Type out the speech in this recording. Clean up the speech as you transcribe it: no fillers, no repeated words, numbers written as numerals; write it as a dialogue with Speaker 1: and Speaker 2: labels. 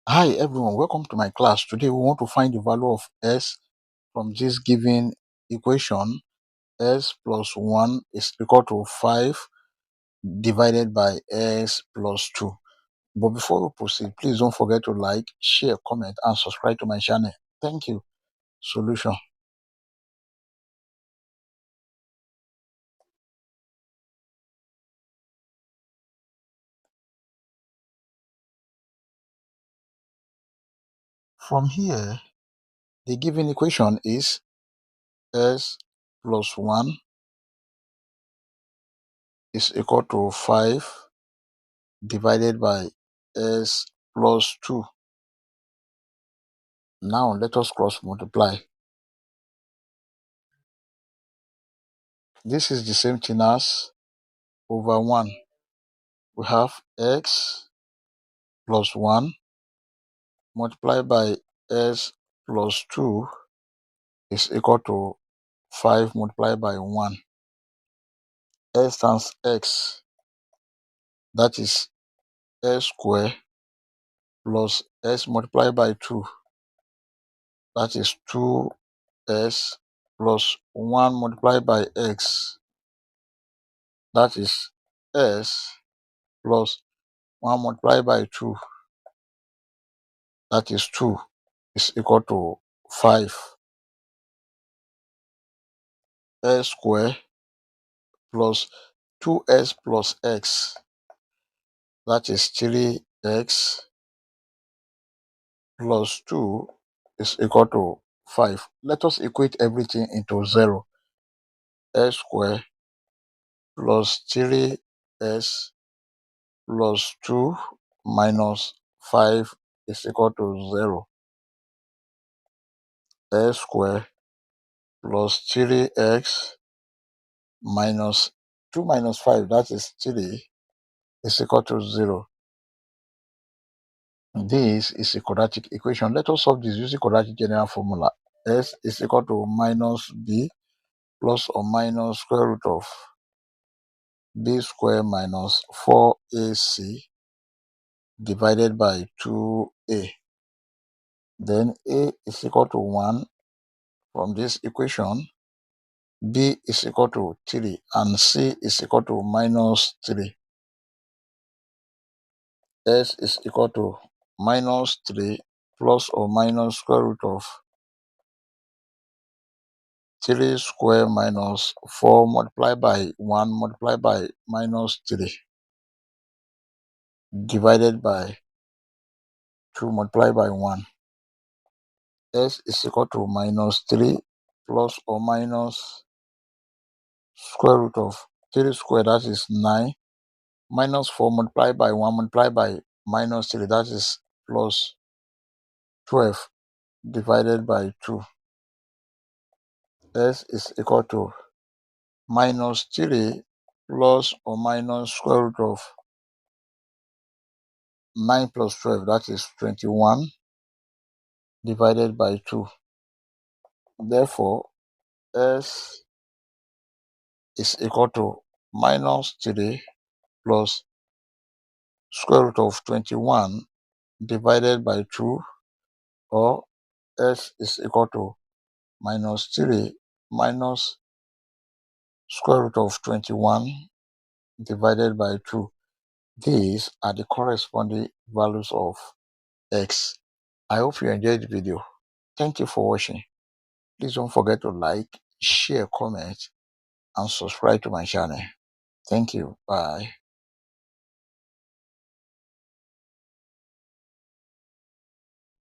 Speaker 1: Hi everyone, welcome to my class. Today we want to find the value of s from this given equation. S plus 1 is equal to 5 divided by s plus 2. But before we proceed, please don't forget to like, share, comment, and subscribe to my channel. Thank you. Solution. From here, the given equation is s plus 1 is equal to 5 divided by s plus 2. Now let us cross multiply. This is the same thing as over 1. We have x plus 1 multiplied by s plus 2 is equal to 5 multiplied by 1. S times x, that is s square, plus s multiplied by 2, that is 2s, plus 1 multiplied by x, that is s, plus 1 multiplied by 2, that is 2, is equal to 5. S square plus 2s plus x, that is 3x, plus 2 is equal to 5. Let us equate everything into 0. S square plus 3s plus 2 minus 5 is equal to 0. S square plus 3x minus 2 minus 5, that is 3, is equal to 0. This is a quadratic equation. Let us solve this using quadratic general formula. S is equal to minus b plus or minus square root of b square minus 4ac divided by 2a. Then a is equal to 1 from this equation, b is equal to 3, and c is equal to minus 3. S is equal to minus 3 plus or minus square root of 3 square minus 4 multiplied by 1 multiplied by minus 3 divided by 2 multiplied by 1. S is equal to minus 3 plus or minus square root of 3 square, that is 9, minus 4 multiplied by 1 multiplied by minus 3, that is plus 12 divided by 2. S is equal to minus 3 plus or minus square root of 9 plus 12, that is 21 divided by 2. Therefore, S is equal to minus 3 plus square root of 21 divided by 2, or S is equal to minus 3 minus square root of 21 divided by 2. These are the corresponding values of x. I hope you enjoyed the video. Thank you for watching. Please don't forget to like, share, comment, and subscribe to my channel. Thank you. Bye.